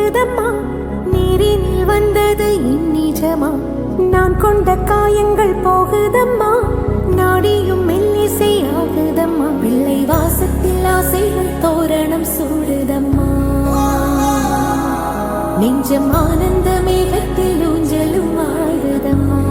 ஓடுதம்மா, நீரினில் வந்தது இந்நிஜமா, நான் கொண்ட காயங்கள் போகுதம்மா, நாடியும் மெல்லிசை ஆகுதம்மா, பிள்ளை வாசத்தில் ஆசைகள் தோரணம் சூடுதம்மா, நெஞ்சம் ஆனந்த மேகத்தில் ஊஞ்சலும் ஆடுதம்மா.